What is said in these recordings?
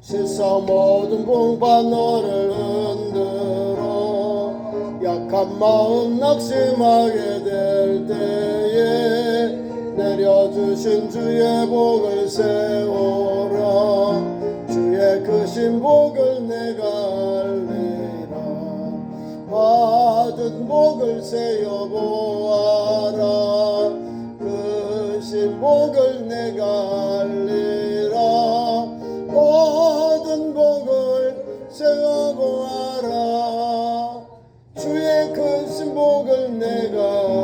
세상 모든 풍파 너를 흔들어 약한 마음 낙심하게 될 때에 내려주신 주의 복을 세워라. 주의 크신 복을 내가 알리라. 받은 복을 세어 보아라. 크신 복을 내가 알리라. 받은 복을 세어 보아라. 주의 크신 복을 내가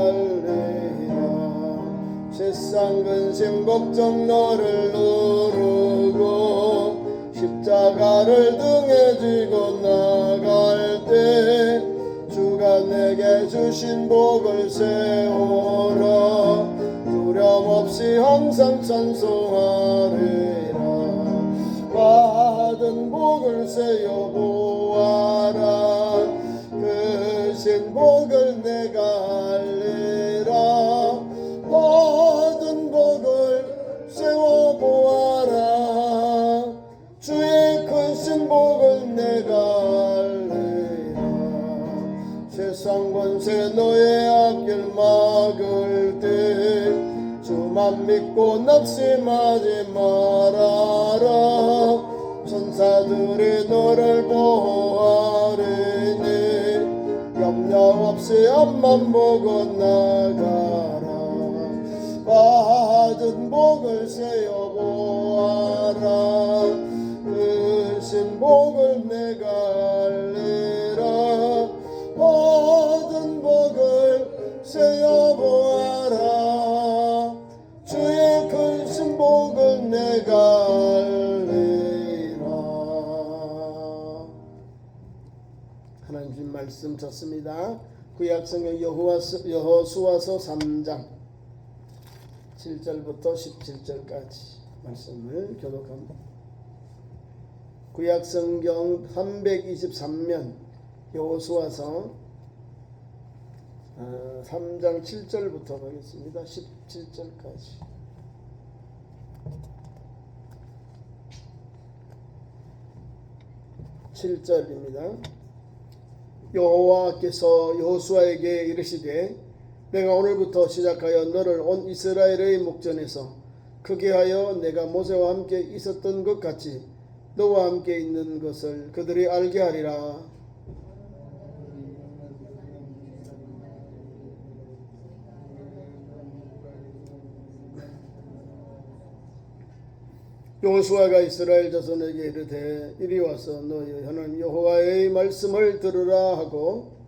알리라. 세상 근심 걱정 너를 누르고 십자가를 등에 지고 나갈 때 주가 내게 주신 복을 세우라. 두려움 없이 항상 찬송하리라. 받은 복을 세어 보아라. 크신 복을 내가 알리라. 받은 복을 세워 보아라. 주의 크신 복을 내가 알리라. 세상 권세 너의 앞길 막을 때 주만 믿고 낙심하지 말아라. 천사들이 너를 보호하리니 염려 없이 앞만 보고 나가라. 받은 복을 세어 보아라. 크신 복을 내가 알리라. 받은 복을 세어 보아라. 주의 크신 복을 내가 알리라. 하나님 주신 말씀 좋습니다. 구약성경 여호수아서 3장 7절부터 17절까지 말씀을 교독합니다. 구약성경 323면 여호수아서 3장 7절부터 보겠습니다. 17절까지. (7절입니다) 여호와께서 여호수아에게 이르시되 내가 오늘부터 시작하여 너를 온 이스라엘의 목전에서 크게 하여 내가 모세와 함께 있었던 것 같이 너와 함께 있는 것을 그들이 알게 하리라. 여호수아가 이스라엘 자손에게 이르되 이리 와서 너희는 여호와의 말씀을 들으라 하고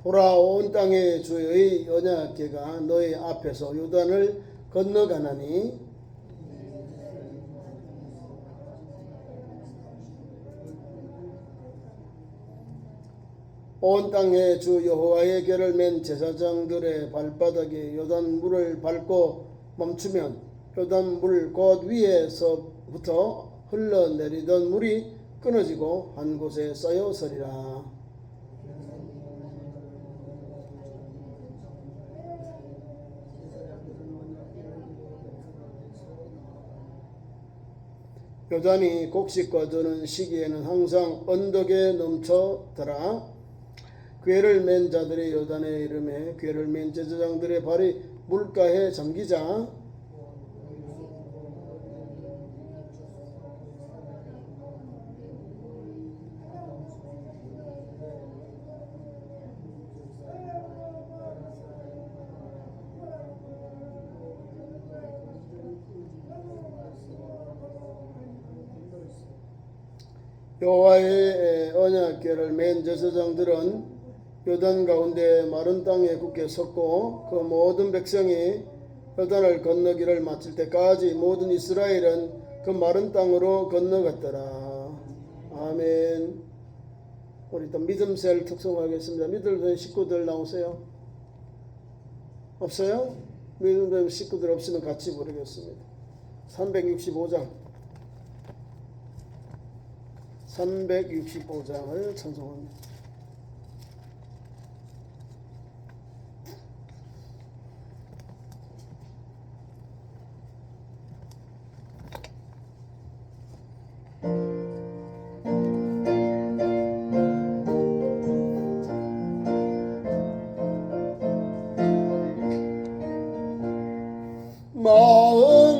보라, 온 땅의 주의 언약궤가 너희 앞에서 요단을 건너가나니 온 땅의 주 여호와의 궤를 맨 제사장들의 발바닥에 요단 물을 밟고 멈추면 요단 물 곧 위에서부터 흘러내리던 물이 끊어지고 한 곳에 쌓여 서리라. 요단이 곡식과 드는 시기에는 항상 언덕에 넘쳐더라. 궤를 맨 자들의 요단에 이름에 궤를 맨 제사장들의 발이 물가에 잠기자 여호와의 언약궤를 맨 제사장들은 요단 가운데 마른 땅에 굳게 섰고 그 모든 백성이 요단을 건너기를 마칠 때까지 모든 이스라엘은 그 마른 땅으로 건너갔더라. 아멘. 우리 또 믿음셀 특송하겠습니다. 믿을 식구들 나오세요? 없어요? 믿음되는 식구들 없이는 같이 부르겠습니다. 365장 365장을 찬송합니다.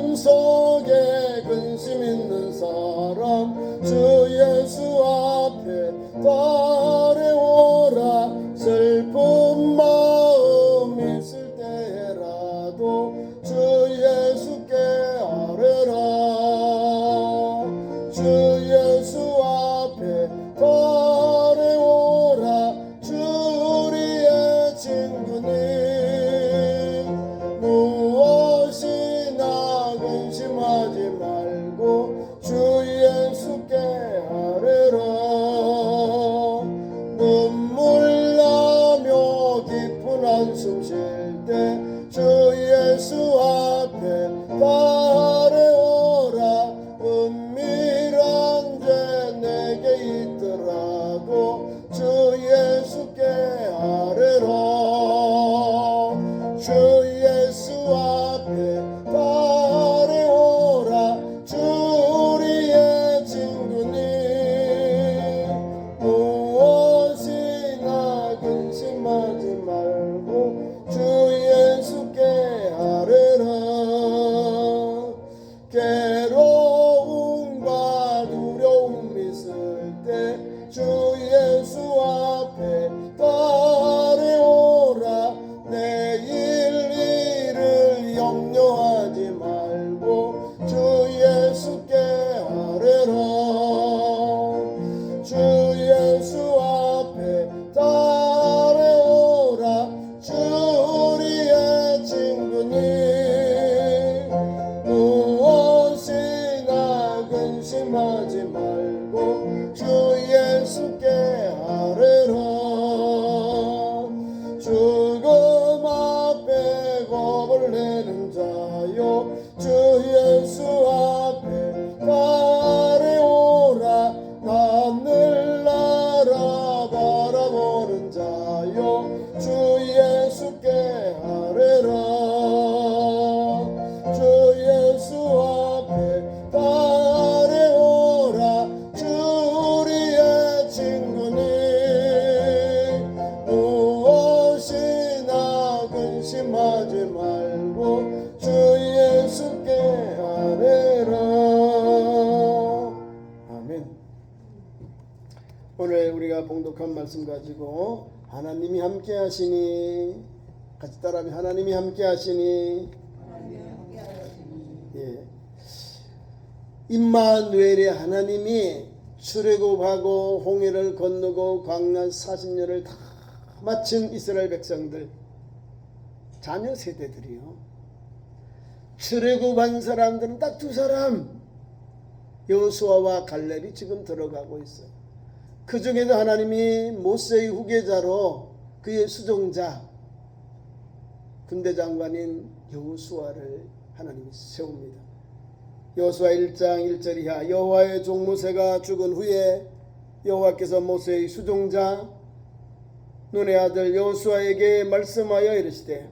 마음속에 근심 있는 사람 주 예수 앞에 따라오라. 슬픈 마음 있을 때라도 주 예수께 아뢰라. 주 예수 앞에 따라오라. 주 우리의 친구님 근심하지 말고 주 예수께 아뢰라. 눈물 나며 깊은 한숨 쉴 때 주 예수 앞에 따라오라. 은밀한 죄 내게 있더라도 주 예수께 아뢰라. 주 예수 앞에 괴로움과 두려움 있을 때 주 예수 앞에 따라오라. 내일 일을 염려하지 말고 주 예수께 아뢰라. 주 예수 앞에 따라오라. 주 우리의 친구님 근심하지 말고 주 예수께 아뢰라. 죽음 앞에 겁을 내는 자요 주 예수 앞에 따라오라. 하늘나라 바라보는 자요 주 예수께 아뢰라. 주 예수 앞에 따라오라. 주 우리의 친구님 무엇이나 근심하지 말고 주 예수께 아뢰라. 아멘. 오늘 우리가 봉독한 말씀 가지고 하나님이 함께 하시니, 같이 따라하면 하나님이 함께 하시니, 예. 임마누엘의 하나님이 출애굽하고 홍해를 건너고 광야 40년을 다 마친 이스라엘 백성들 자녀 세대들이요. 출애굽한 사람들은 딱 두 사람, 여호수아와 갈렙이 지금 들어가고 있어요. 그 중에도 하나님이 모세의 후계자로 그의 수종자 군대 장관인 여호수아를 하나님이 세웁니다. 여호수아 1장 1절 이하 여호와의 종 모세가 죽은 후에 여호와께서 모세의 수종자 눈의 아들 여호수아에게 말씀하여 이르시되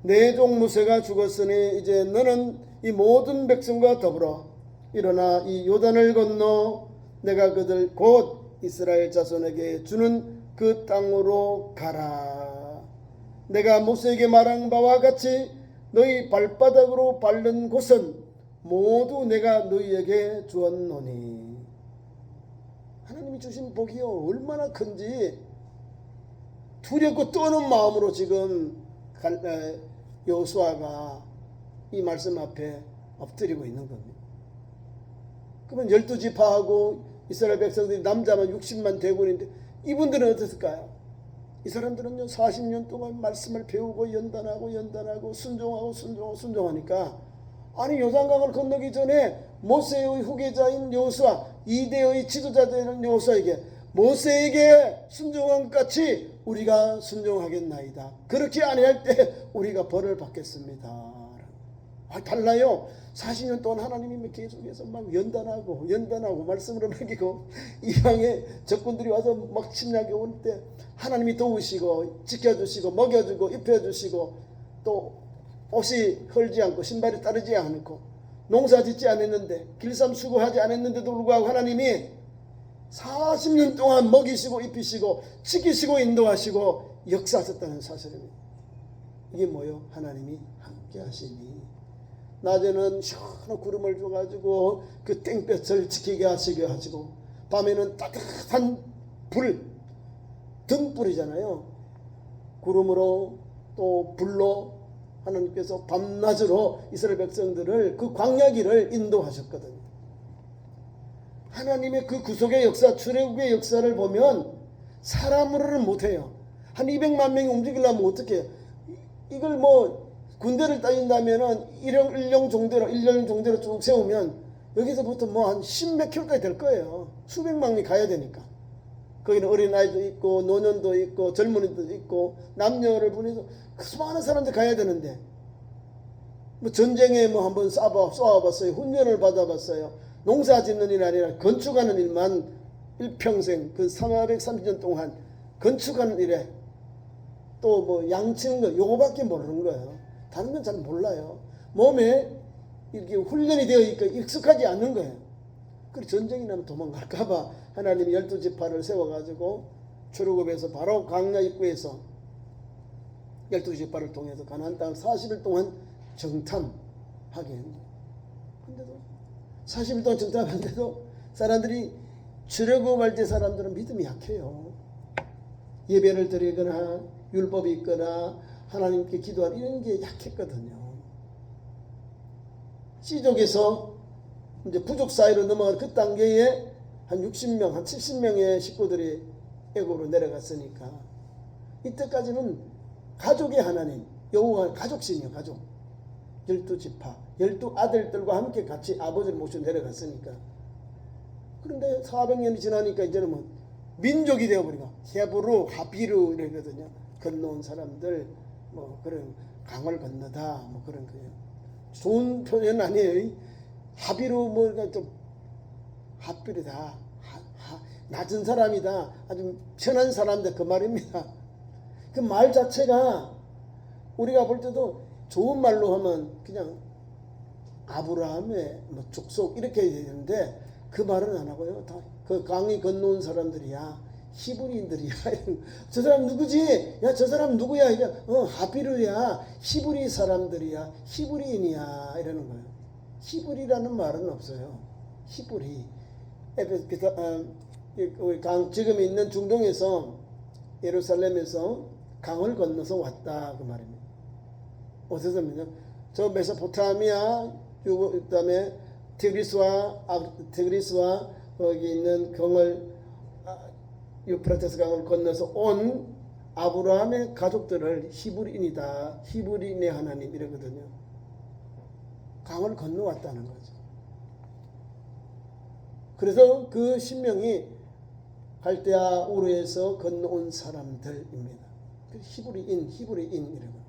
내 종 모세가 죽었으니 이제 너는 이 모든 백성과 더불어 일어나 이 요단을 건너 내가 그들 곧 이스라엘 자손에게 주는 그 땅으로 가라. 내가 모세에게 말한 바와 같이 너희 발바닥으로 밟는 곳은 모두 내가 너희에게 주었노니. 하나님이 주신 복이요 얼마나 큰지 두렵고 떠는 마음으로 지금 여호수아가 이 말씀 앞에 엎드리고 있는 겁니다. 그러면 12지파하고 이스라엘 백성들이 남자만 60만 대군인데 이분들은 어땠을까요? 이 사람들은요 40년 동안 말씀을 배우고 연단하고 순종하니까 아니 요단강을 건너기 전에 모세의 후계자인 여호수아 2대의 지도자 되는 여호수아에게 모세에게 순종한 것 같이 우리가 순종하겠나이다. 그렇게 아니할 때 우리가 벌을 받겠습니다. 달라요. 40년 동안 하나님이 계속해서 막 연단하고 말씀으로 먹이고 이방의 적군들이 와서 막 침략해 올 때 하나님이 도우시고 지켜주시고 먹여주고 입혀주시고 또 옷이 헐지 않고 신발이 따르지 않고 농사 짓지 않았는데 길쌈 수고하지 않았는데도 불구하고 하나님이 40년 동안 먹이시고 입히시고 지키시고 인도하시고 역사하셨다는 사실입니다. 이게 뭐요? 하나님이 함께 하시니 낮에는 시원한 구름을 줘가지고 그 땡볕을 지키게 하시게 하시고 밤에는 따뜻한 불 등불이잖아요. 구름으로 또 불로 하나님께서 밤낮으로 이스라엘 백성들을 그 광야길을 인도하셨거든요. 하나님의 그 구속의 역사, 출애굽의 역사를 보면 사람으로는 못해요. 한 200만 명이 움직이려면 어떻게 해요? 이걸 뭐 군대를 따진다면은 일령 종대로 쭉 세우면 여기서부터 뭐 한 10몇 킬로까지 될 거예요. 수백만 명이 가야 되니까. 거기는 어린아이도 있고 노년도 있고 젊은이도 있고 남녀를 보내서 수많은 사람들 가야 되는데 뭐 전쟁에 뭐 한번 쏴봤어요. 훈련을 받아봤어요. 농사 짓는 일이 아니라 건축하는 일만 일평생 그 430년 동안 건축하는 일에 또 뭐 양치는 거 요거밖에 모르는 거예요. 다른 건 잘 몰라요. 몸에 이렇게 훈련이 되어 있고 익숙하지 않는 거예요. 그리고 전쟁이 나면 도망갈까봐 하나님이 12지파를 세워가지고 출애굽에서 바로 광야 입구에서 12지파를 통해서 가나안 땅을 40일 동안 정탐하게 했는데 근데도 40일 동안 정탐하는데도 사람들이 출애굽할 때 사람들은 믿음이 약해요. 예배를 드리거나 율법이 있거나 하나님께 기도하는 이런 게 약했거든요. C족에서 이제 부족 사이로 넘어갈 그 단계에 한 60명, 한 70명의 식구들이 애굽으로 내려갔으니까 이때까지는 가족의 하나님, 여호와는 가족신이요, 가족. 12지파, 12아들들과 함께 같이 아버지를 모시고 내려갔으니까. 그런데 400년이 지나니까 이제는 뭐 민족이 되어버리고 헤브루, 하비루 이러거든요. 건너온 사람들 뭐 그런 강을 건너다 뭐 그런 거예요. 좋은 표현 아니에요. 하비루 뭐가 좀 하비르다, 낮은 사람이다, 아주 편한 사람들 그 말입니다. 그 말 자체가 우리가 볼 때도 좋은 말로 하면 그냥 아브라함의 뭐 족속 이렇게 되는데 그 말은 안 하고요. 다 그 강이 건너온 사람들이야. 히브리인들이야. 저 사람 누구지? 야, 저 사람 누구야? 하비르야. 히브리 사람들이야. 히브리인이야. 이러는 거예요. 히브리라는 말은 없어요. 히브리. 지금 있는 중동에서 예루살렘에서 강을 건너서 왔다 그 말입니다. 어디서면요? 저 메소포타미아 그다음에 티그리스와 거기 있는 강을 유프라테스 강을 건너서 온 아브라함의 가족들을 히브리인이다. 히브리인의 하나님 이러거든요. 강을 건너왔다는 거죠. 그래서 그 신명이 갈대아 우르에서 건너온 사람들입니다. 히브리인 이러고.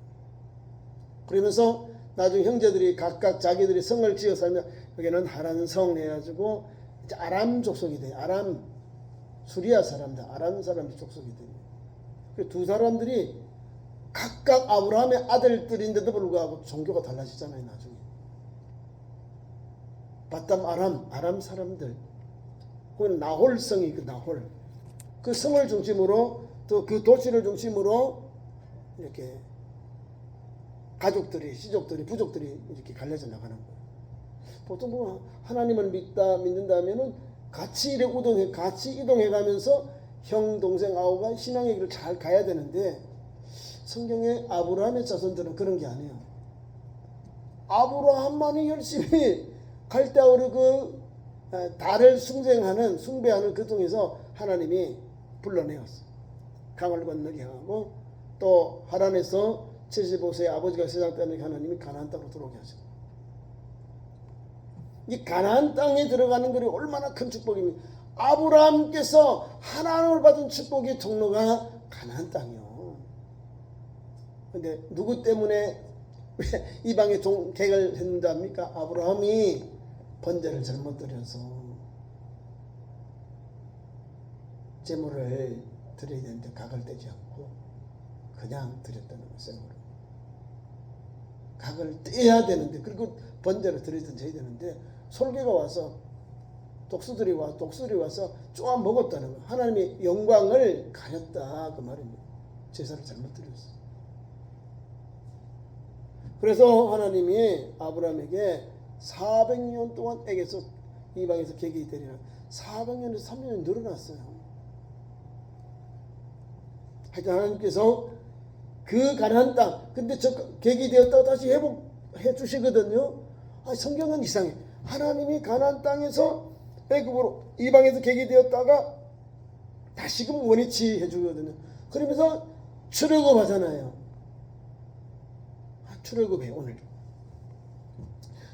그러면서 나중에 형제들이 각각 자기들이 성을 지어 살면 여기는 하란성 해가지고 이제 아람 족속이 돼요. 아람 수리아 사람들, 아람 사람이 족속이 돼요. 그 두 사람들이 각각 아브라함의 아들들인데도 불구하고 종교가 달라지잖아요. 나중에 바담 아람 사람들, 그 나홀성이 그 나홀 그 성을 중심으로 또 그 도시를 중심으로 이렇게 가족들이, 시족들이, 부족들이 이렇게 갈려져 나가는 거예요. 보통 뭐 하나님을 믿는다면은 같이 이동해 가면서 형, 동생, 아우가 신앙의 길을 잘 가야 되는데 성경의 아브라함의 자손들은 그런 게 아니에요. 아브라함만이 열심히 갈대아우르 그 달을 숭배하는 그 통해서 하나님이 불러내었어. 강을 건너게 하고 또 하란에서 75세의 아버지가 세상 떠나게 하나님이 가나안 땅으로 들어오게 하시고 이 가나안 땅에 들어가는 것이 얼마나 큰 축복입니까? 아브라함께서 하나님을 받은 축복의 통로가 가나안 땅이요. 근데 누구 때문에 왜 이방에 개를 했는지 압니까? 아브라함이 번제를 잘못 드려서 제물을 드려야 되는데 각을 떼지 않고 그냥 드렸다는 거예요. 각을 떼야 되는데, 그리고 번제를 드리든 져야 되는데 솔개가 와서 독수들이 와서 쪼아 먹었다는 거예요. 하나님의 영광을 가렸다 그 말입니다. 제사를 잘못 드렸어. 그래서 하나님이 아브라함에게 400년 동안 에게서 이방에서 객이 되리라. 400년에서 300년 늘어났어요. 하여튼 하나님께서 그 가나안 땅, 근데 저 객이 되었다가 다시 회복해 주시거든요. 성경은 이상해. 하나님이 가나안 땅에서 애굽으로 이방에서 객이 되었다가 다시금 원위치 해주거든요. 그러면서 출애굽 하잖아요. 출애굽해. 오늘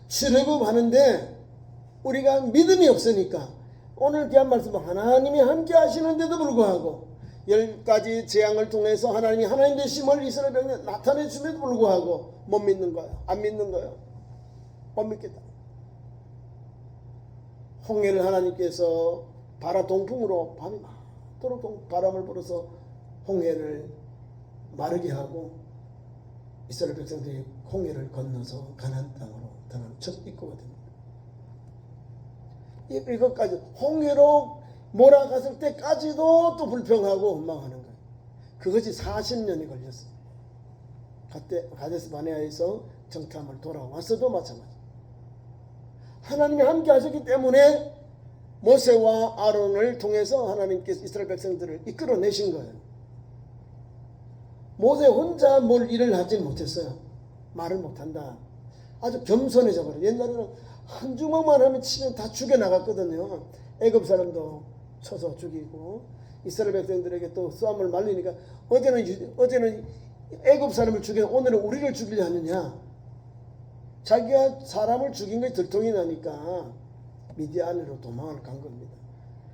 출애굽 하는데 우리가 믿음이 없으니까 오늘 귀한 말씀은 하나님이 함께 하시는데도 불구하고 10가지 재앙을 통해서 하나님이 하나님 되심을 이스라엘 백성에 나타내 줌에도 불구하고 못 믿는 거예요. 안 믿는 거예요. 못 믿겠다. 홍해를 하나님께서 바라 동풍으로 밤이 많도록 바람을 불어서 홍해를 마르게 하고 이스라엘 백성들이 홍해를 건너서 가나안 땅으로 들어가는 첫 입구가 됩니다. 이것까지 홍해로 몰아갔을 때까지도 또 불평하고 원망하는 거예요. 그것이 40년이 걸렸어요. 가데스 바네아에서 정탐을 돌아왔어도 마찬가지. 하나님이 함께 하셨기 때문에 모세와 아론을 통해서 하나님께서 이스라엘 백성들을 이끌어내신 거예요. 모세 혼자 뭘 일을 하지 못했어요. 말을 못한다. 아주 겸손해져 버려요. 옛날에는 한 주먹만 하면 치면 다 죽여나갔거든요. 애굽 사람도 쳐서 죽이고 이스라엘 백성들에게 또 싸움을 말리니까 어제는 애굽 사람을 죽여 오늘은 우리를 죽이려 하느냐. 자기가 사람을 죽인 것이 들통이 나니까 미디안으로 도망을 간 겁니다.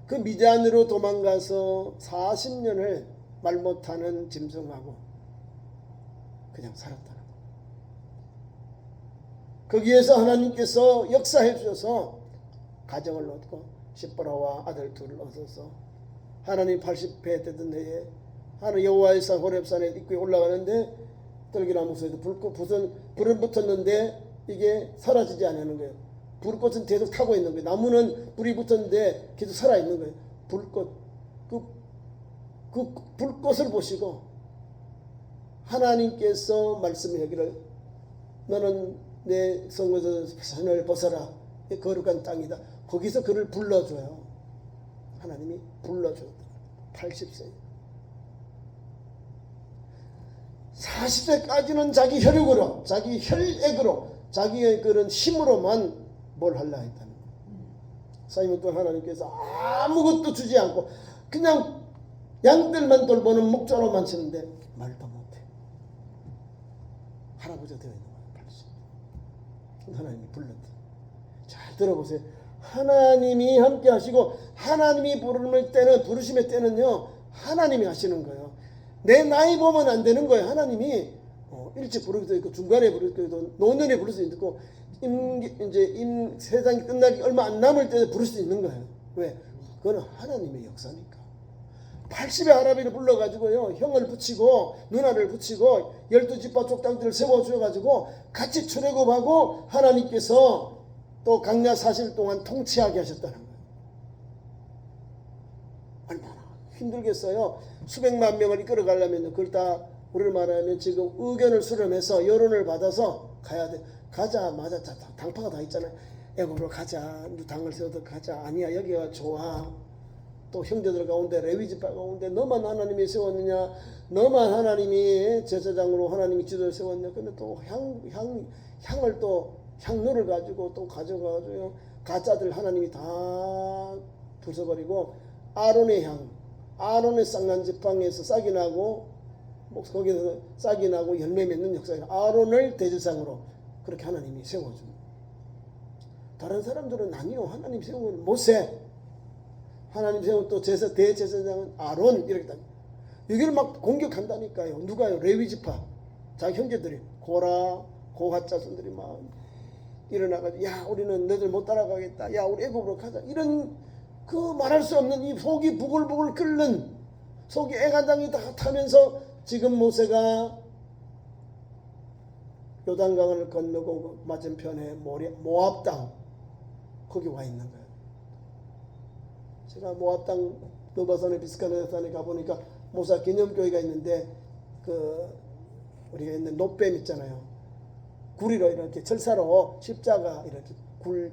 그 미디안으로 도망가서 40년을 말 못하는 짐승하고 그냥 살았다는 거예요. 거기에서 하나님께서 역사해 주셔서 가정을 얻고 시보라와 아들 둘을 얻어서 하나님 80회 되던 해에 하나님 여호와의 산 호렙산에 입구에 올라가는데 떨기나무 속에서 불은 붙었는데 이게 사라지지 않는 거예요. 불꽃은 계속 타고 있는 거예요. 나무는 불이 붙었는데 계속 살아있는 거예요. 불꽃, 그 불꽃을 보시고 하나님께서 말씀하기를 너는 내 성에서 산을 벗어라. 거룩한 땅이다. 거기서 그를 불러줘요. 하나님이 불러줘요. 80세. 40세까지는 자기 혈육으로, 자기 혈액으로, 자기의 그런 힘으로만 뭘 하려 했다는 거예요. 4년 동안 하나님께서 아무것도 주지 않고 그냥 양들만 돌보는 목자로만 치는데 말도 못해. 할아버지가 되어 있는 거예요. 80. 하나님이 불렀다. 잘 들어보세요. 하나님이 함께 하시고 하나님이 부르심의 때는요 하나님이 하시는 거예요. 내 나이 보면 안 되는 거예요. 하나님이 일찍 부를 수도 있고 중간에 부를 수도 있고 노년에 부를 수도 있고 세상이 끝나기 얼마 안 남을 때 부를 수도 있는 거예요. 왜? 그거는 하나님의 역사니까. 80의 할아비를 불러가지고요 형을 붙이고 누나를 붙이고 12지파 족장들을 세워주어가지고 같이 출애굽하고 하나님께서 또 강야 40일 동안 통치하게 하셨다는 거예요. 얼마나 힘들겠어요. 수백만 명을 이끌어가려면 그걸 다 우리를 말하면 지금 의견을 수렴해서 여론을 받아서 가야 돼. 가자마자 당파가 다 있잖아요. 애굽으로 가자. 당을 세워도 가자. 아니야 여기가 좋아. 또 형제들 가운데 레위지파 가운데 너만 하나님이 세웠느냐. 너만 하나님이 제사장으로 하나님이 지도를 세웠냐. 근데 또 향을 또 향로를 가지고 또 가져가가지고 가짜들 하나님이 다 부숴버리고 아론의 쌍난 지팡이에서 싹이 나고 거기서 싹이 나고 열매 맺는 역사예요. 아론을 대제사장으로 그렇게 하나님이 세워줍니다. 다른 사람들은 아니요 하나님 세운 건 모세. 하나님 세운 또 대제사장은 아론 이렇게 딱 여기를 막 공격한다니까요. 누가요? 레위 지파 자기 형제들이 고라 고핫 자손들이 막 일어나가지고 야 우리는 너들 못 따라가겠다. 야 우리 애굽으로 가자. 이런 그 말할 수 없는 이 속이 부글부글 끓는 속이 애간장이 다 타면서 지금 모세가 요단강을 건너고 맞은편에 모압 땅 거기 와 있는 거예요. 제가 모압 땅 느바산에 비스가네산에 가보니까 모사 기념교회가 있는데 그 우리가 있는 노뱀 있잖아요. 구리로 이렇게 철사로 십자가 이렇게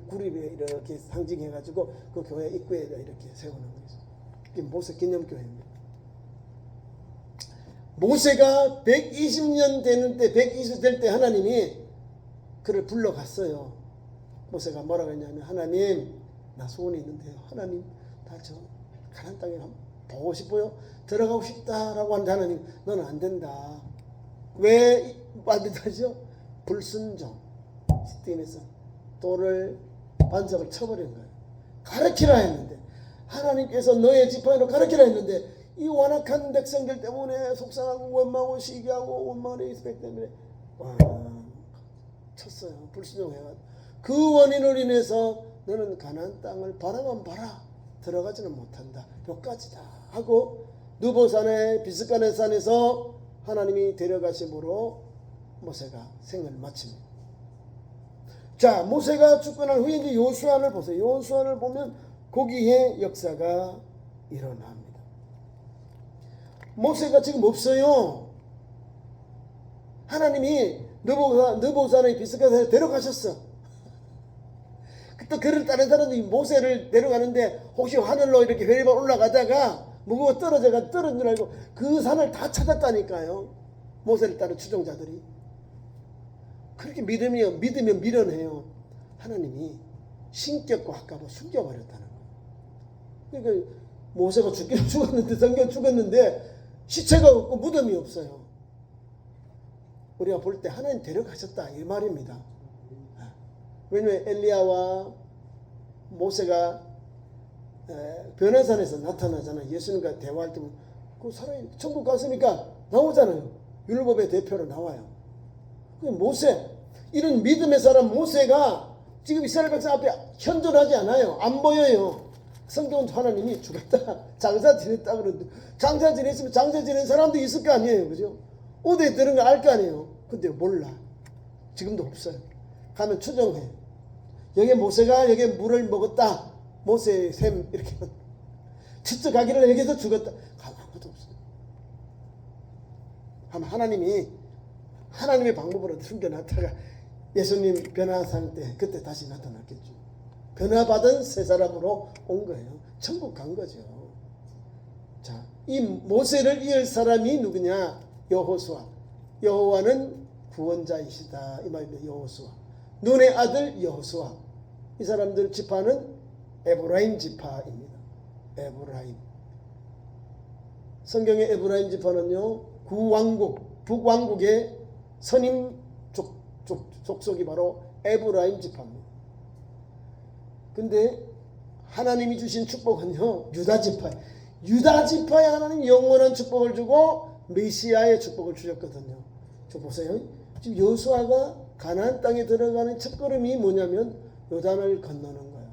구리를 이렇게 상징해가지고 그 교회 입구에 이렇게 세우는 거죠. 이게 모세 기념교회입니다. 모세가 120년 되는 때 120 될 때 하나님이 그를 불러갔어요. 모세가 뭐라고 했냐면 하나님 나 소원이 있는데요. 하나님 나 저 가나안 땅에 한번 보고 싶어요. 들어가고 싶다라고 하는데 하나님 너는 안 된다. 왜 안 된다죠? 불순종 시스템에서 돌을 반석을 쳐버린 거예요. 가르치라 했는데 하나님께서 너의 지팡이로 가르치라 했는데 이 완악한 백성들 때문에 속상하고 원망하고 시기하고 원망하는 이스펙 때문에 쳤어요. 불순종해가지고 그 원인으로 인해서 너는 가나안 땅을 바라만 봐라 들어가지는 못한다. 여기까지다 하고 느보산의 비스가네 산에서 하나님이 데려가심으로 모세가 생을 마칩니다. 자, 모세가 죽고 난 후에 이제 여호수아를 보세요. 여호수아를 보면 거기에 역사가 일어납니다. 모세가 지금 없어요. 하나님이 느보산의 비스가네산에 데려가셨어. 또 그를 다른 사람들이 모세를 데려가는데 혹시 하늘로 이렇게 회리만 올라가다가 무거워 떨어진 줄 알고 그 산을 다 찾았다니까요. 모세를 따른 추종자들이. 그렇게 믿으면 미련해요. 하나님이 신격과 아까워 숨겨버렸다는 거예요. 그러니까 모세가 죽긴 죽었는데 성경 죽었는데 시체가 없고 무덤이 없어요. 우리가 볼 때 하나님 데려가셨다 이 말입니다. 왜냐하면 엘리야와 모세가 변화산에서 나타나잖아요. 예수님과 대화할 때 그 사람이 천국 갔으니까 나오잖아요. 율법의 대표로 나와요. 모세 이런 믿음의 사람 모세가 지금 이스라엘 백성 앞에 현존하지 않아요. 안 보여요. 성경은 하나님이 죽었다 장사 지냈다 그러는데 장사 지냈으면 장사 지낸 사람도 있을 거 아니에요. 그죠? 어디에 들은 거 알 거 아니에요. 근데 몰라. 지금도 없어요. 가면 추정해. 여기 모세가 여기 물을 먹었다. 모세의 샘 이렇게 직접 가기를 여기서 죽었다. 가면 아무것도 없어요. 하나님의 방법으로 숨겨놨다가 예수님 변화상 때 그때 다시 나타났겠죠. 변화받은 새 사람으로 온 거예요. 천국 간 거죠. 자, 이 모세를 이을 사람이 누구냐? 여호수아. 여호와는 구원자이시다. 이 말입니다. 여호수아. 눈의 아들 여호수아. 이 사람들 지파는 에브라임 지파입니다. 에브라임. 성경의 에브라임 지파는요, 구왕국, 북왕국의 선임 족속이 바로 에브라임 지파입니다. 근데 하나님이 주신 축복은요, 유다 지파. 유다 지파에 하나님 영원한 축복을 주고 메시아의 축복을 주셨거든요. 저 보세요. 지금 여호수아가 가나안 땅에 들어가는 첫걸음이 뭐냐면 요단을 건너는 거예요.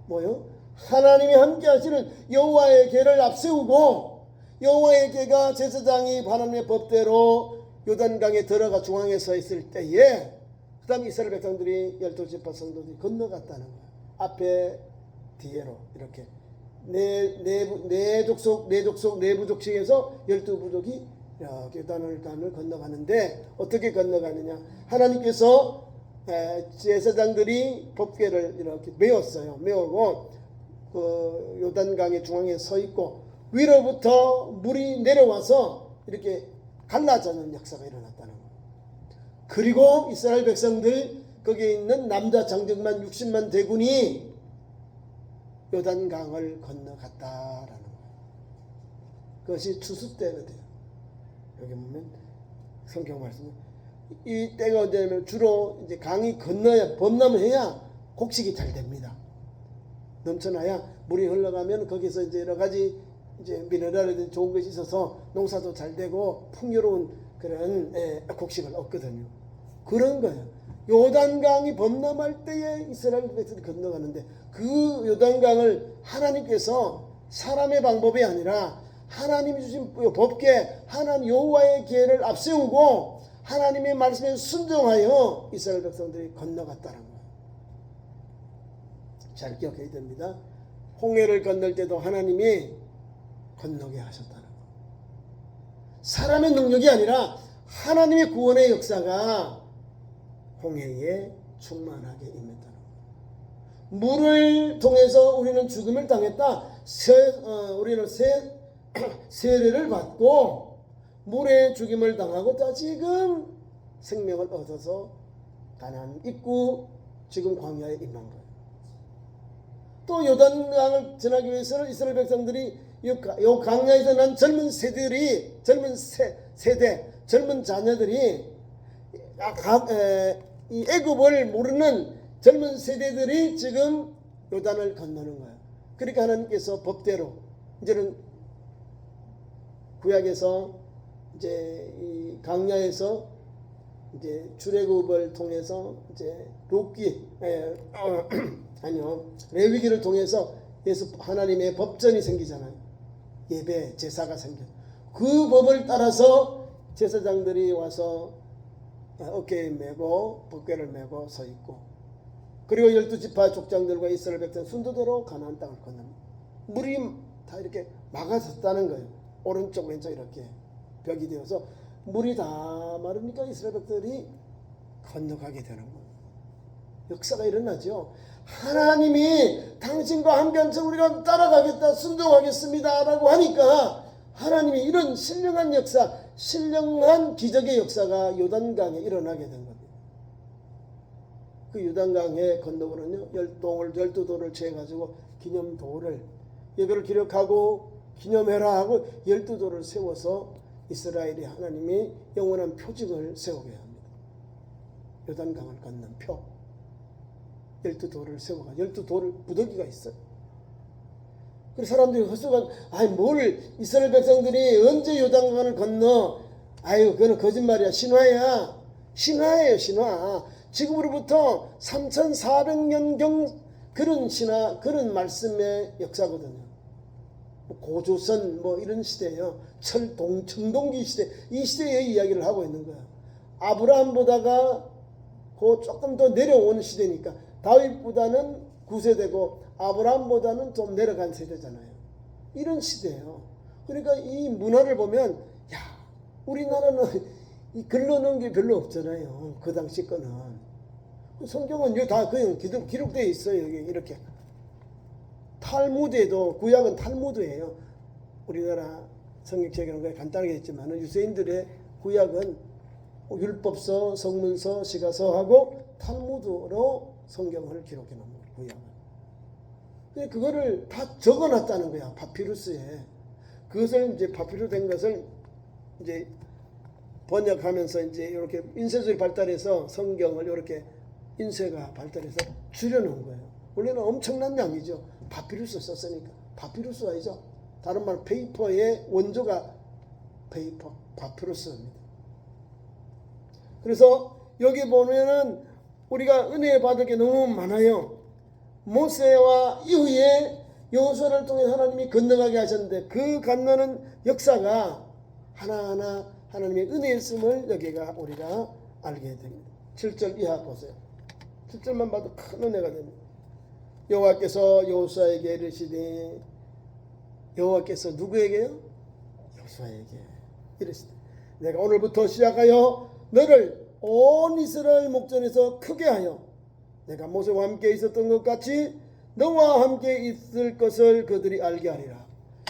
뭐요? 하나님이 함께 하시는 여호와의 궤를 앞세우고 여호와의 궤가 제사장이 하나님의 법대로 요단강에 들어가 중앙에 서 있을 때에 그 다음에 이스라엘 백성들이 12지파 성도들이 건너갔다는 거예요. 앞에 뒤에로 이렇게 네 족속 네 부족층에서 12부족이 이렇게 요단을 건너가는데 어떻게 건너가느냐? 하나님께서 제사장들이 법궤를 이렇게 메웠어요. 메우고 그 요단강의 중앙에 서 있고 위로부터 물이 내려와서 이렇게 갈라지는 역사가 일어났다는 거예요. 그리고 이스라엘 백성들 거기에 있는 남자 장정만 60만 대군이 요단강을 건너갔다라는 거예요. 그것이 추수 때거든요. 여기 보면 성경 말씀 이 때가 언제냐면 주로 이제 강이 건너야 범람해야 곡식이 잘 됩니다. 넘쳐나야 물이 흘러가면 거기서 이제 여러 가지 이제 미네랄이 좋은 것이 있어서 농사도 잘 되고 풍요로운 그런 곡식을 얻거든요. 그런 거예요. 요단강이 범람할 때에 이스라엘 백성들이 건너가는데 그 요단강을 하나님께서 사람의 방법이 아니라 하나님이 주신 법궤 하나님 여호와의 계를 앞세우고 하나님의 말씀에 순종하여 이스라엘 백성들이 건너갔다는 거예요. 잘 기억해야 됩니다. 홍해를 건널 때도 하나님이 건너게 하셨다는 거예요. 사람의 능력이 아니라 하나님의 구원의 역사가 홍해에 충만하게 임했다는 거예요. 물을 통해서 우리는 죽음을 당했다. 우리는 세례를 받고 물에 죽임을 당하고 지금 생명을 얻어서 가나안 입구 지금 광야에 임한 거예요. 또 요단강을 지나기 위해서는 이스라엘 백성들이 요 광야에서 난 젊은 세대, 젊은 자녀들이 이 애굽을 모르는 젊은 세대들이 지금 요단을 건너는 거예요. 그러니까 하나님께서 법대로 이제는 구약에서 이제 이 강야에서 이제 출애굽을 통해서 이제 레위기를 통해서 예수 하나님의 법전이 생기잖아요. 예배 제사가 생겨. 그 법을 따라서 제사장들이 와서 어깨에 메고 법궤를 메고 서 있고, 그리고 12지파 족장들과 이스라엘 백성 순서대로 가나안 땅을 건너는 물이 다 이렇게 막아섰다는 거예요. 오른쪽 왼쪽 이렇게 벽이 되어서 물이 다 마르니까 이스라엘 백성들이 건너가게 되는 거예요. 역사가 일어나죠. 하나님이 당신과 함께하면서 우리가 따라가겠다, 순종하겠습니다 라고 하니까 하나님이 이런 신령한 역사, 신령한 기적의 역사가 요단강에 일어나게 된 겁니다. 그 요단강에 건너고는요, 12돌을 채가지고 기념돌을 예배를 기록하고 기념해라 하고 12돌을 세워서 이스라엘이 하나님이 영원한 표징을 세우게 합니다. 요단강을 건넌 표 12돌을 세워가 12돌을 무더기가 있어요. 그래서 사람들이 헛소간 뭘 이스라엘 백성들이 언제 요단강을 건너, 그거는 거짓말이야, 신화예요. 신화. 지금으로부터 3400년경 그런 신화, 그런 말씀의 역사거든요. 고조선 이런 시대예요. 청동기 시대, 이 시대의 이야기를 하고 있는 거야. 아브라함보다가 조금 더 내려온 시대니까 다윗보다는 9세대고 아브라함보다는 좀 내려간 세대잖아요. 이런 시대예요. 그러니까 이 문화를 보면 우리나라는 글러놓은 게 별로 없잖아요. 그 당시 거는. 성경은 다 그냥 기록되어 있어요. 여기 이렇게. 탈무드에도, 구약은 탈무드예요. 우리나라 성경책에는 거의 간단하게 했지만 유대인들의 구약은 율법서, 성문서, 시가서하고 탈무드로 성경을 기록해 놓은 거예요. 구약은. 근데 그거를 다 적어놨다는 거야. 파피루스에. 그것을 이제 파피루 된 것을 이제 번역하면서 이제 이렇게 인쇄술이 발달해서 성경을 이렇게 인쇄가 발달해서 줄여놓은 거예요. 원래는 엄청난 양이죠. 파피루스 썼으니까. 파피루스 아니죠. 다른 말 페이퍼의 원조가 파피루스입니다. 그래서 여기 보면은 우리가 은혜 받을 게 너무 많아요. 모세와 이후에 여호수아를 통해 하나님이 건너가게 하셨는데 그 건너는 역사가 하나하나 하나님의 은혜였음을 여기가 우리가 알게 됩니다. 7절 이하 보세요. 7절만 봐도 큰 은혜가 됩니다. 여호와께서 여호수아에게 이르시되, 여호와께서 누구에게요? 여호수아에게 이르시되, 내가 오늘부터 시작하여 너를 온 이스라엘 목전에서 크게 하여 내가 모세와 함께 있었던 것 같이 너와 함께 있을 것을 그들이 알게 하리라.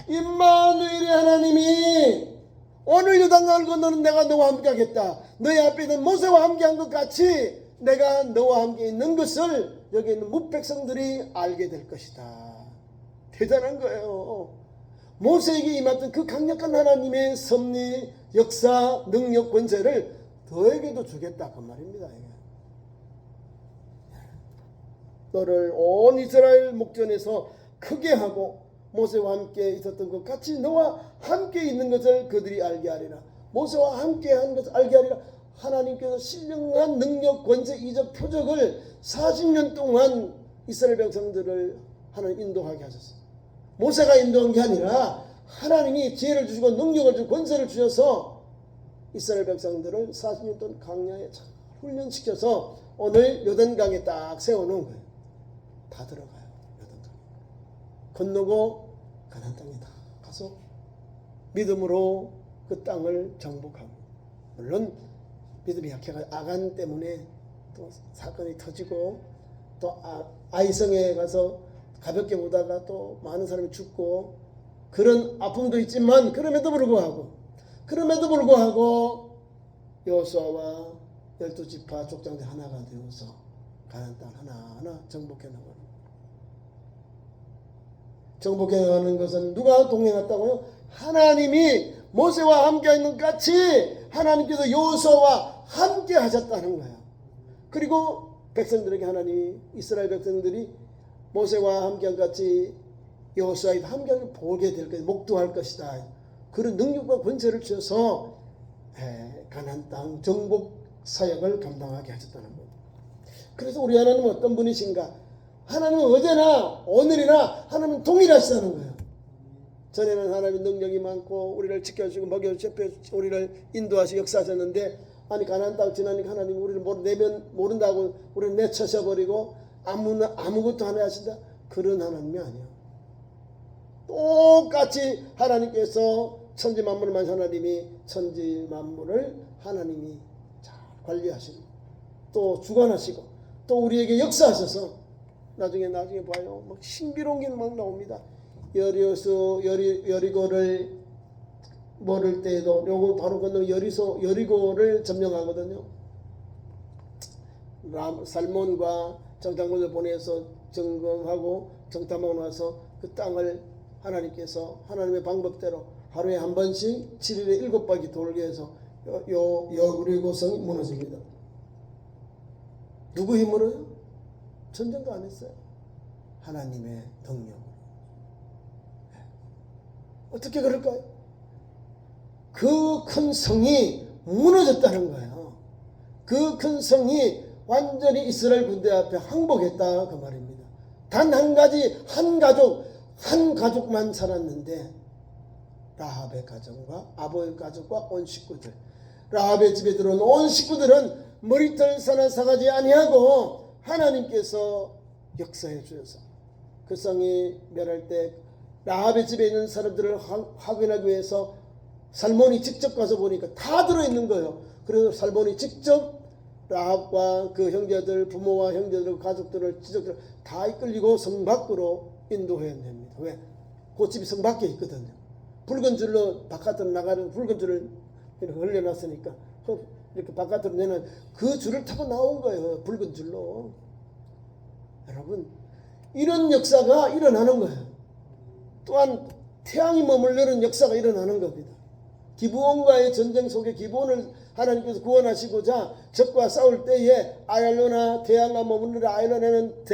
임마누엘의 하나님이 오늘 요단강을 건너는 내가 너와 함께 하겠다. 너희 앞에 있는 모세와 함께 한 것 같이 내가 너와 함께 있는 것을 여기 있는 무백성들이 알게 될 것이다. 대단한 거예요. 모세에게 임했던 그 강력한 하나님의 섭리, 역사, 능력, 권세를 너에게도 주겠다 그 말입니다. 너를 온 이스라엘 목전에서 크게 하고 모세와 함께 있었던 것 같이 너와 함께 있는 것을 그들이 알게 하리라. 모세와 함께 한 것을 알게 하리라. 하나님께서 신령한 능력, 권세, 이적, 표적을 40년 동안 이스라엘 백성들을 하나님 인도하게 하셨어요. 모세가 인도한 게 아니라 하나님이 지혜를 주시고 능력을 주고 권세를 주셔서 이스라엘 백성들을 40년 동안 광야에 잘 훈련시켜서 오늘 요단강에 딱 세워놓은 거예요. 다 들어가요. 요단강에 건너고 가나안 땅에 다 가서 믿음으로 그 땅을 정복하고, 물론 믿음이 약해가 아간 때문에 또 사건이 터지고 또 아이성에 가서 가볍게 보다가 또 많은 사람이 죽고 그런 아픔도 있지만 그럼에도 불구하고 여호수아와 12지파 족장들 하나가 되어서 가나안 땅 하나하나 정복해 나가는, 정복해 나가는 것은 누가 동행했다고요? 하나님이 모세와 함께 있는 같이 하나님께서 여호수아와 함께 하셨다는 거예요. 그리고 백성들에게 하나님이, 이스라엘 백성들이 모세와 함께한 같이 여호수아와 함께 보게 될 것이다, 목도할 것이다, 그런 능력과 권세를 주셔서 가나안 땅 정복 사역을 감당하게 하셨다는 것. 그래서 우리 하나님은 어떤 분이신가? 하나님은 어제나 오늘이나 하나님은 동일하시다는 거예요. 전에는 하나님의 능력이 많고 우리를 지켜주시고 먹여주시고 우리를 인도하시고 역사하셨는데, 아니 가나안 땅 지나니까 하나님 우리를 모른다고 우리를 내쳐셔버리고 아무것도 하나 하신다? 그런 하나님이 아니야. 똑같이 하나님께서 천지 만물을 만드신 하나님이 천지 만물을 하나님이 잘 관리하시고 또 주관하시고 또 우리에게 역사하셔서 나중에 봐요. 막 신비로운 게 막 나옵니다. 여리고를 모를 때에도 요거 바로 건너 여리고를 점령하거든요. 살몬과 정탐꾼을 보내서 점검하고 정탐하고 나서 그 땅을 하나님께서 하나님의 방법대로 하루에 한 번씩 7일에 7바퀴 돌게 해서 여리고성이 무너집니다. 누구 힘으로요? 전쟁도 안 했어요. 하나님의 능력으로. 어떻게 그럴까요? 그 큰 성이 무너졌다는 거예요. 그 큰 성이 완전히 이스라엘 군대 앞에 항복했다 그 말입니다. 단 한 가지, 한 가족만 살았는데 라합의 가정과 아버의 가족과 온 식구들, 라합의 집에 들어온 온 식구들은 머리털 하나 사가지 아니하고 하나님께서 역사해 주셔서 그 성이 멸할 때 라합의 집에 있는 사람들을 확인하기 위해서 살몬이 직접 가서 보니까 다 들어있는 거예요. 그래서 살몬이 직접 라합과 그 형제들, 부모와 형제들, 가족들을, 지족들을 다 이끌리고 성 밖으로 인도해냅니다. 왜? 그 집이 성 밖에 있거든요. 붉은 줄로 바깥으로 나가는 붉은 줄을 이렇게 흘려놨으니까 이렇게 바깥으로 내는 그 줄을 타고 나온 거예요. 붉은 줄로. 여러분, 이런 역사가 일어나는 거예요. 또한 태양이 머물르는 역사가 일어나는 겁니다. 기브온과의 전쟁 속에 기브온을 하나님께서 구원하시고자 적과 싸울 때에 아얄로나 태양과 머물르는 아얄로나는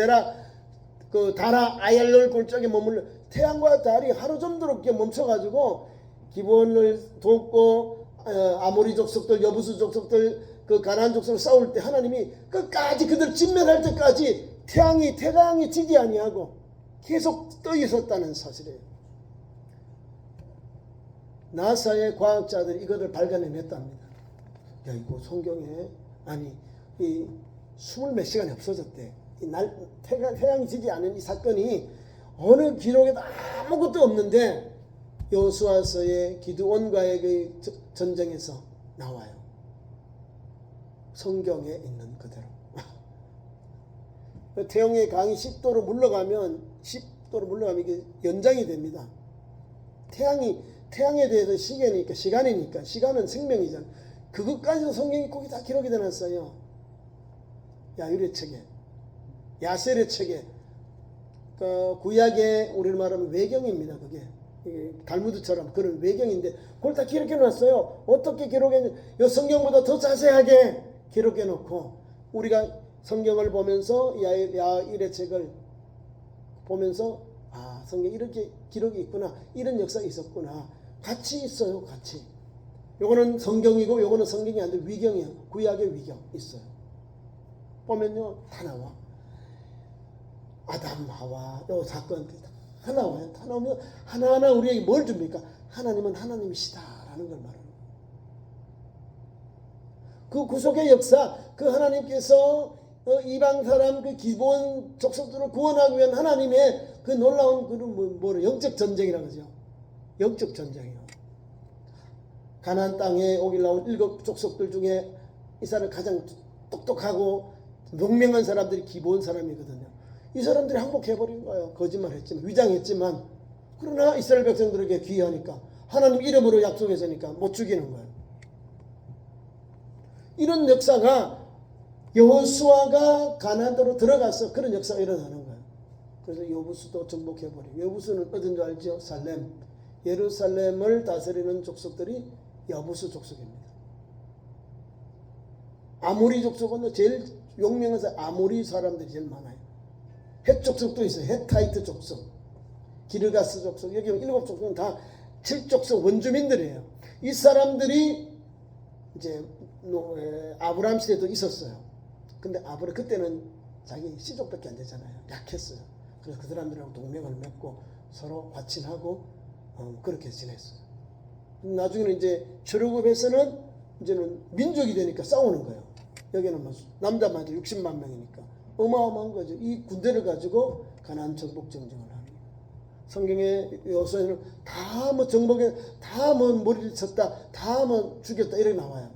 다라 아얄롤 골짜기에 머물러 태양과 달이 하루 정도롭게 멈춰가지고 기브온을 돕고 아모리 족속들, 여부수 족속들, 그 가나안 족속을 싸울 때 하나님이 끝까지 그들 진멸할 때까지 태양이 지지 아니하고 계속 떠 있었다는 사실이에요. 나사의 과학자들이 이것을 발견해냈답니다. 야, 이거 성경에 이 20몇 시간이 없어졌대. 태양이 지지 않은 이 사건이 어느 기록에도 아무것도 없는데 여호수아서의 기드온과의 그 전쟁에서 나와요. 성경에 있는 그대로. 태양의 강이 10도로 물러가면 이게 연장이 됩니다. 태양에 대해서 시간이니까 시간은 생명이잖아. 그것까지도 성경이 거기 다 기록이 되놨어요. 야율의 책에, 야셀의 책에, 그 구약의 우리를 말하면 외경입니다. 그게 달무드처럼 그런 외경인데 그걸 다 기록해 놨어요. 어떻게 기록했는지 성경보다 더 자세하게 기록해 놓고 우리가 성경을 보면서 야일의 책을 보면서 성경에 이렇게 기록이 있구나, 이런 역사가 있었구나, 같이 있어요. 같이. 요거는 성경이고 요거는 성경이 아닌데 위경이에요. 구약의 위경 있어요. 보면요 다 나와. 아담 하와 요 사건들이 다 나와요. 다 나오면 하나하나 우리에게 뭘 줍니까? 하나님은 하나님이시다라는 걸 말합니다. 그 구속의 역사, 그 하나님께서 이방 사람 그 기본 족속들을 구원하기 위한 하나님의 그 놀라운 그 영적 전쟁이라고 하죠. 영적 전쟁이요. 가나안 땅에 오길 나온 7 족속들 중에 이 사람 가장 똑똑하고 명명한 사람들이 기본 사람이거든요. 이 사람들이 항복해버린 거예요. 거짓말했지만, 위장했지만, 그러나 이스라엘 백성들에게 귀하니까, 하나님 이름으로 약속했으니까 못 죽이는 거예요. 이런 역사가 여호수아가 가나안 땅으로 들어가서 그런 역사가 일어나는 거예요. 그래서 여부수도 정복해버리고, 여부수는 어딘 줄 알죠? 살렘. 예루살렘을 다스리는 족속들이 여부수 족속입니다. 아모리 족속은 제일 용맹해서 아모리 사람들이 제일 많아요. 헷 족속도 있어요. 헤타이트 족속, 기르가스 족속, 여기 7 족속은 다 7족속 원주민들이에요. 이 사람들이 이제 아브라함 시대도 있었어요. 근데 아브라함 그때는 자기 시족밖에 안 되잖아요. 약했어요. 그래서 그 사람들하고 동맹을 맺고 서로 화친하고 그렇게 지냈어요. 나중에는 이제 출애굽에서는 이제는 민족이 되니까 싸우는 거예요. 여기는 뭐 남자만 60만 명이니까 어마어마한 거죠. 이 군대를 가지고 가나안 정복 전쟁을 하는 거예요. 성경에 여호수아는 다 뭐 정복에 다 뭐 머리를 쳤다, 다 뭐 죽였다 이렇게 나와요.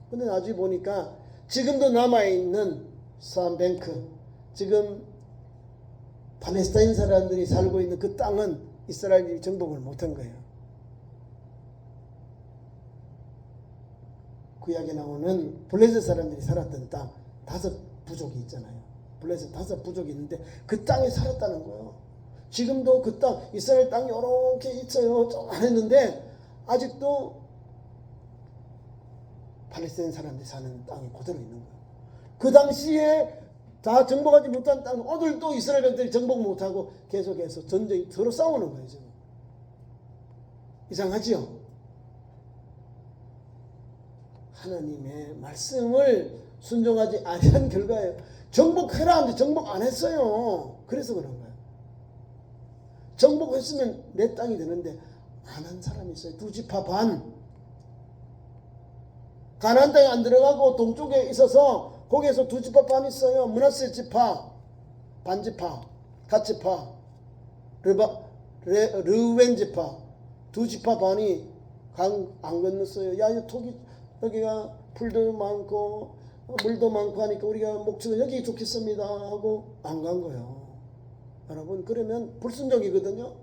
근데 나중에 보니까 지금도 남아있는 사암뱅크, 지금 팔레스타인 사람들이 살고 있는 그 땅은 이스라엘이 정복을 못한 거예요. 구약에 나오는 블레셋 사람들이 살았던 땅 5 부족이 있잖아요. 블레셋 5 부족이 있는데 그 땅에 살았다는 거예요. 지금도 그 땅, 이스라엘 땅이 이렇게 있어요. 좀 안 했는데 아직도 팔레스타인 사람들이 사는 땅이 그대로 있는 거예요. 그 당시에 다 정복하지 못한 땅, 오늘도 이스라엘 백성들이 정복 못하고 계속해서 전쟁이 서로 싸우는 거예요. 지금. 이상하지요? 하나님의 말씀을 순종하지 아니한 결과예요. 정복해라 하는데 정복 안 했어요. 그래서 그런 거예요. 정복했으면 내 땅이 되는데 안 한 사람이 있어요. 2지파 반. 가나안 땅에 안 들어가고 동쪽에 있어서 거기에서 2지파 반 있어요. 므낫세 지파, 반지파, 갓지파, 르우벤 지파, 2지파 반이 강 안 건넜어요. 야, 여기가 풀도 많고 물도 많고 하니까 우리가 목적은 여기 좋겠습니다 하고 안 간 거예요. 여러분, 그러면 불순종이거든요.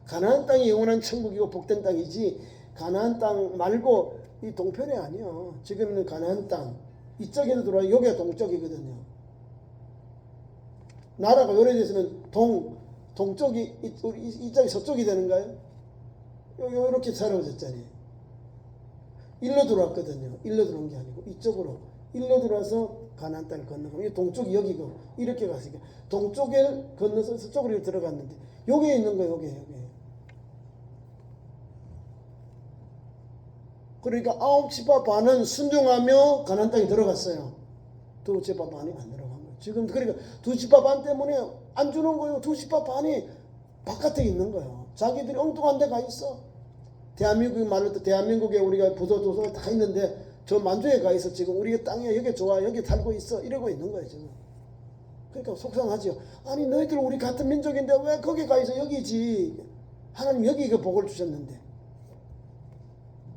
가나안 땅이 영원한 천국이고 복된 땅이지, 가나안 땅 말고 이 동편이 아니요. 지금 있는 가나안 땅 이쪽에도 들어와, 여기가 동쪽이거든요. 나라가 요래됐으면 동쪽이 이쪽이 서쪽이 되는가요? 이렇게 살아오셨잖아요. 일로 들어왔거든요. 일로 들어온 게 아니고 이쪽으로 일로 들어와서 가나안 땅을 건너고, 이 동쪽이 여기고 이렇게 갔으니까 동쪽에 건너서 서쪽으로 들어갔는데 여기에 있는 거예요. 여기에. 그러니까 9지파 반은 순종하며 가나안 땅에 들어갔어요. 2지파 반이 안 들어간 거예요. 지금 그러니까 2지파 반 때문에 안 주는 거예요. 2지파 반이 바깥에 있는 거예요. 자기들이 엉뚱한 데 가 있어. 대한민국 말로 또 대한민국에 우리가 부도도서 다 있는데 저 만주에 가 있어. 지금 우리 땅에 여기 좋아, 여기 살고 있어, 이러고 있는 거예요 지금. 그러니까 속상하지요. 아니 너희들 우리 같은 민족인데 왜 거기 가 있어? 여기지. 하나님 여기 그 복을 주셨는데.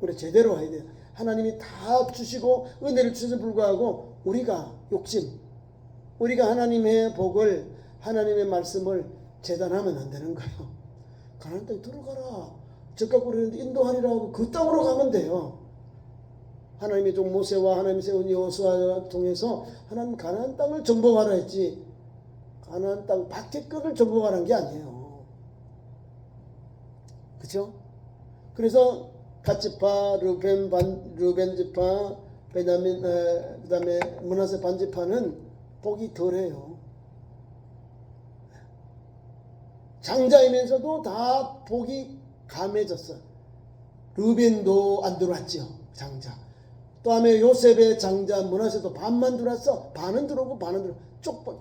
그래, 제대로 해야 돼요. 하나님이 다 주시고 은혜를 주셔서 불구하고 우리가 욕심, 우리가 하나님의 복을, 하나님의 말씀을 재단하면 안 되는 거예요. 가나안 땅에 들어가라, 적각 그러는데 인도하리라고 그 땅으로 가면 돼요. 하나님이 좀 모세와 하나님이 세운 여호수아를 통해서 하나님 가나안 땅을 정복하라 했지, 가나안 땅 밖의 것을 정복하라는 게 아니에요. 그렇죠? 그래서 갓지파, 르벤 지파, 베냐민, 그다음에 므낫세 반지파는 복이 덜해요. 장자이면서도 다 복이 감해졌어요. 르벤도 안 들어왔죠. 장자. 또 다음에 요셉의 장자 문하세도 반만 들어왔어. 반은 들어오고 반은 들어오고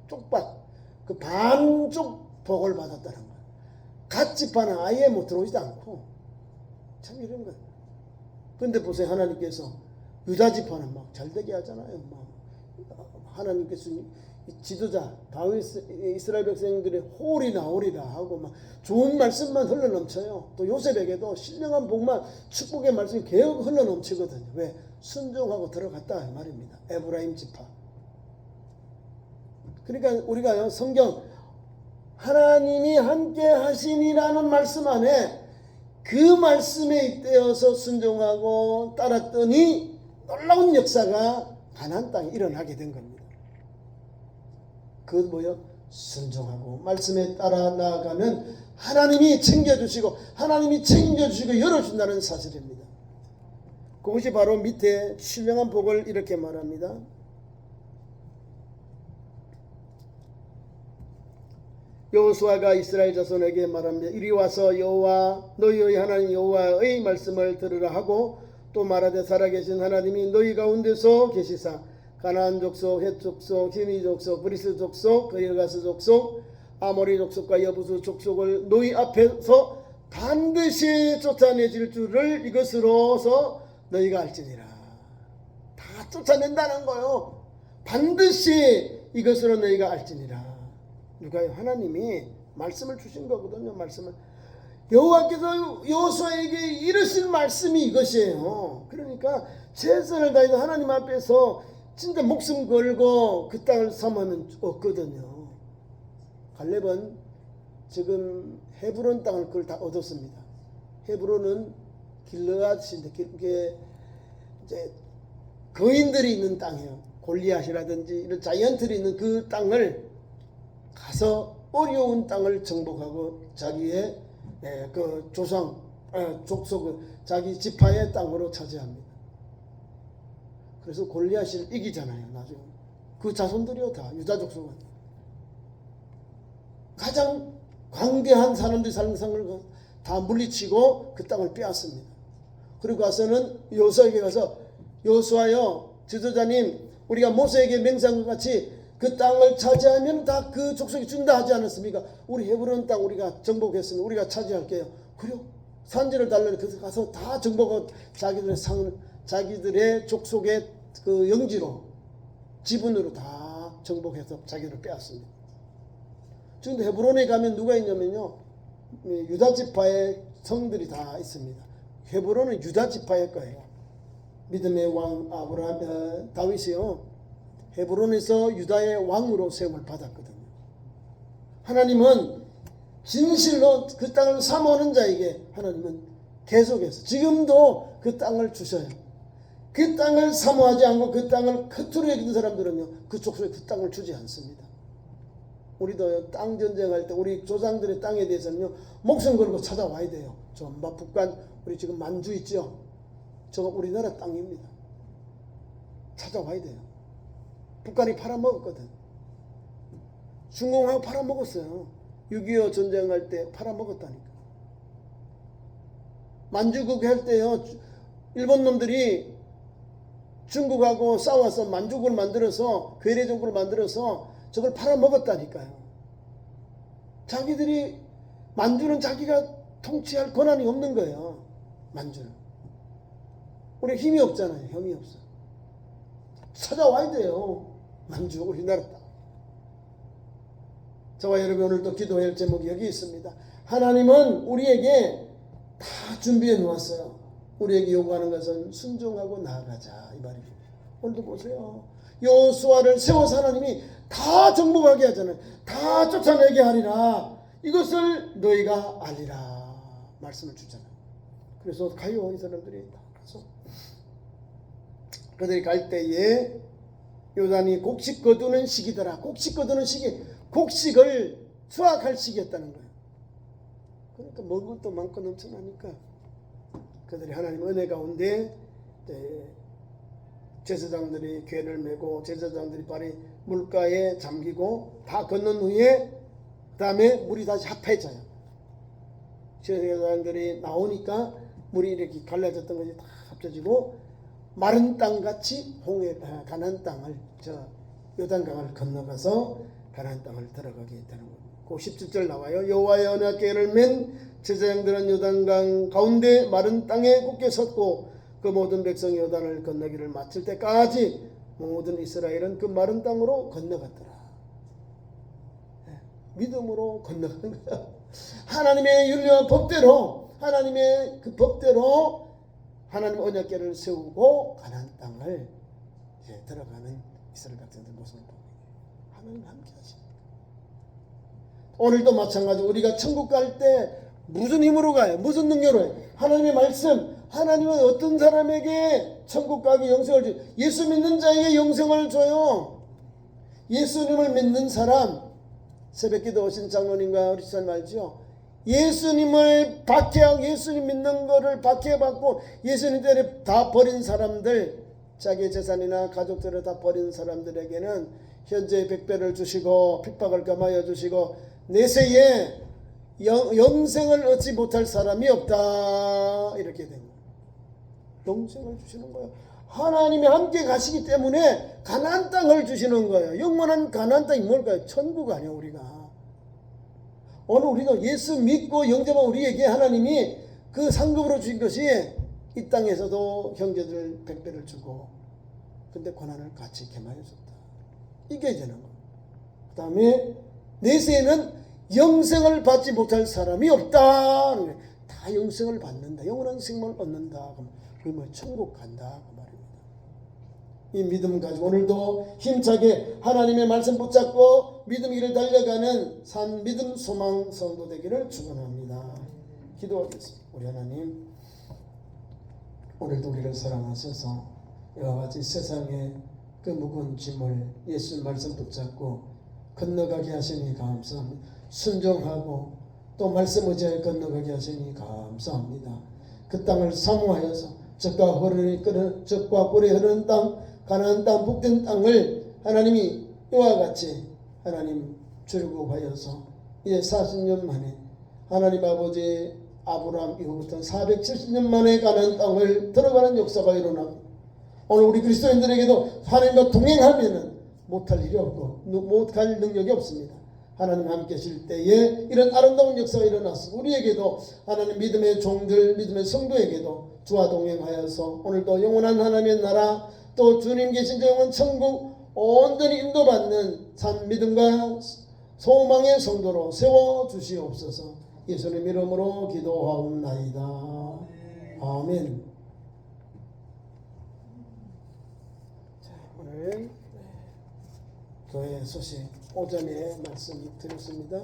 쪽박 그 반쪽 복을 받았다는 거예요. 갓집파는 아예 못 들어오지도 않고 참 이런 거예요. 근데 보세요. 하나님께서 유다지파는 막 잘되게 하잖아요. 막 하나님께서 지도자 다윗 이스라엘 백성들의 홀이 나오리라 하고 막 좋은 말씀만 흘러넘쳐요. 또 요셉에게도 신령한 복만 축복의 말씀이 계속 흘러넘치거든요. 왜? 순종하고 들어갔다 이 말입니다. 에브라임 지파. 그러니까 우리가 성경 하나님이 함께 하시니라는 말씀 안에 그 말씀에 잇대어서 순종하고 따랐더니 놀라운 역사가 가나안 땅에 일어나게 된 겁니다. 그건 뭐요? 순종하고 말씀에 따라 나아가면 하나님이 챙겨주시고 하나님이 챙겨주시고 열어준다는 사실입니다. 그것이 바로 밑에 신령한 복을 이렇게 말합니다. 여호수아가 이스라엘 자손에게 말합니다. 이리 와서 여호와 너희의 하나님 여호와의 말씀을 들으라 하고 또 말하되 살아계신 하나님이 너희 가운데서 계시사 가나안 족속, 헷 족속, 히미 족속, 브리스 족속, 그리가스 족속, 아모리 족속과 여부수 족속을 너희 앞에서 반드시 쫓아내실 줄을 이것으로서 너희가 알지니라. 다 쫓아낸다는 거요. 반드시 이것으로 너희가 알지니라. 누가요? 하나님이 말씀을 주신 거거든요. 말씀을 여호와께서 여호수아에게 이르신 말씀이 이것이에요. 그러니까 최선을 다해서 하나님 앞에서 진짜 목숨 걸고 그 땅을 삼으면 없거든요. 갈렙은 지금 헤브론 땅을 그걸 다 얻었습니다. 헤브론은 길르앗인데 그게 이제 거인들이 있는 땅이에요. 골리앗이라든지 이런 자이언트들이 있는 그 땅을 가서 어려운 땅을 정복하고 자기의 그 조상 족속 자기 지파의 땅으로 차지합니다. 그래서 골리앗을 이기잖아요. 나중에 그 자손들이요 다 유다 족속은 가장 광대한 사람들이 사는 상을 다 물리치고 그 땅을 빼앗습니다. 그리고 가서는 여호수아에게 가서 여호수아여 지도자님 우리가 모세에게 맹세한 것 같이 그 땅을 차지하면 다 그 족속이 준다 하지 않았습니까? 우리 헤브론 땅 우리가 정복했으면 우리가 차지할게요. 그래요? 산지를 달라니 그래서 가서 다 정복하고 자기들의 족속의 그 영지로 지분으로 다 정복해서 자기를 빼앗습니다. 지금 헤브론에 가면 누가 있냐면요 유다 지파의 성들이 다 있습니다. 헤브론은 유다 지파의 거예요. 믿음의 왕 아브라함 다윗이요 헤브론에서 유다의 왕으로 세움을 받았거든요. 하나님은 진실로 그 땅을 삼오는 자에게 하나님은 계속해서 지금도 그 땅을 주셔요. 그 땅을 사모하지 않고 그 땅을 허투루 여기는 사람들은요 그 족속에 그 땅을 주지 않습니다. 우리도 땅 전쟁할 때 우리 조상들의 땅에 대해서는요 목숨 걸고 찾아와야 돼요. 저 북한 우리 지금 만주 있죠. 저거 우리나라 땅입니다. 찾아와야 돼요. 북한이 팔아먹었거든. 중공하고 팔아먹었어요. 6.25 전쟁할 때 팔아먹었다니까. 만주국 할 때요 일본 놈들이 중국하고 싸워서 만주국을 만들어서 괴뢰 정부를 만들어서 저걸 팔아먹었다니까요. 자기들이 만주는 자기가 통치할 권한이 없는 거예요. 만주는. 우리 힘이 없잖아요. 힘이 없어. 찾아와야 돼요. 만주 우리나라 땅. 저와 여러분 오늘 또 기도할 제목이 여기 있습니다. 하나님은 우리에게 다 준비해 놓았어요. 우리에게 요구하는 것은 순종하고 나아가자 이 말입니다. 오늘도 보세요. 여호수아를 세워서 하나님이 다 정복하게 하잖아요. 다 쫓아내게 하리라. 이것을 너희가 알리라 말씀을 주잖아요. 그래서 가요 이 사람들이 다 가서 그들이 갈 때에 요단이 곡식 거두는 시기더라. 곡식 거두는 시기, 곡식을 수확할 시기였다는 거예요. 그러니까 먹을 것도 많고 넘쳐나니까 그들이 하나님 은혜 가운데 제사장들이 궤를 메고 제사장들이 발이 물가에 잠기고 다 건넌 후에 그 다음에 물이 다시 합해져요. 제사장들이 나오니까 물이 이렇게 갈라졌던 것이 다 합쳐지고 마른 땅같이 가나안 땅을 요단강을 건너가서 가나안 땅을 들어가게 되는 겁니다. 그 17절 나와요. 여호와의 언약궤를 맨 제사장들은 요단강 가운데 마른 땅에 굳게 섰고 그 모든 백성이 요단을 건너기를 마칠 때까지 모든 이스라엘은 그 마른 땅으로 건너갔더라. 믿음으로 건너가는 거야. 하나님의 윤리와 법대로, 하나님의 그 법대로 하나님 언약궤를 세우고 가나안 땅을 이제 들어가는 이스라엘 백성들 모습을 보고 하나님 함께 하십니다. 오늘도 마찬가지로 우리가 천국 갈 때 무슨 힘으로 가요? 무슨 능력으로 해요? 하나님의 말씀. 하나님은 어떤 사람에게 천국 가기 영생을 줘요? 예수 믿는 자에게 영생을 줘요. 예수님을 믿는 사람, 새벽기도 오신 장로님과 우리 집사님 알죠? 예수님을 박해하고 예수님 믿는 거를 박해받고 예수님 때문에 다 버린 사람들, 자기 재산이나 가족들을 다 버린 사람들에게는 현재 100배를 주시고 핍박을 감하여 주시고 내세에 영생을 얻지 못할 사람이 없다. 이렇게 된 거예요. 영생을 주시는 거예요. 하나님이 함께 가시기 때문에 가나안 땅을 주시는 거예요. 영원한 가나안 땅이 뭘까요? 천국 아니에요. 우리가 오늘 우리가 예수 믿고 영접한 우리에게 하나님이 그 상급으로 주신 것이 이 땅에서도 형제들 100배를 주고 근데 고난을 같이 겸하여 줬다. 이게 되는 거예요. 그 다음에 내세에는 영생을 받지 못할 사람이 없다. 다 영생을 받는다. 영원한 생명을 얻는다. 그게 뭐 천국 간다 그 말입니다. 이 믿음 가지고 오늘도 힘차게 하나님의 말씀 붙잡고 믿음 길을 달려가는 산 믿음 소망 성도 되기를 축원합니다. 기도하겠습니다. 우리 하나님, 오늘도 우리를 사랑하셔서 이와 같이 세상의 그 무거운 짐을 예수 말씀 붙잡고 건너가게 하시니 감사합니다. 순종하고 또 말씀 의지하여 건너가게 하시니 감사합니다. 그 땅을 사모하여서 젖과 꿀이 흐르는 땅, 가나안 땅, 복된 땅을 하나님이 이와 같이 하나님 출국하여서 이제 40년 만에 하나님 아버지 아브라함 이후부터 470년 만에 가나안 땅을 들어가는 역사가 일어나고 오늘 우리 그리스도인들에게도 하나님과 동행하면은 못할 일이 없고 못할 능력이 없습니다. 하나님 함께 하실 때에 이런 아름다운 역사가 일어났습니다. 우리에게도 하나님 믿음의 종들, 믿음의 성도에게도 주와 동행하여서 오늘도 영원한 하나님의 나라 또 주님 계신 영원 천국 온전히 인도받는 산 믿음과 소망의 성도로 세워주시옵소서. 예수님 이름으로 기도하옵나이다. 아멘. 자, 오늘 교회 소식 오전에 말씀 드렸습니다.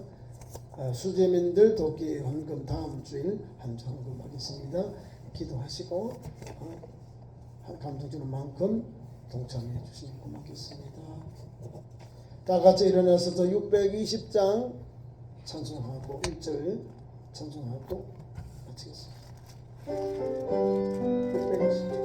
수재민들 돕기 헌금 다음 주일 한주 헌금하겠습니다. 기도하시고 감동 주는 만큼 동참해 주시면 고맙겠습니다. 다 같이 일어나서 620장 찬송하고 1절 찬송하고 마치겠습니다. 620장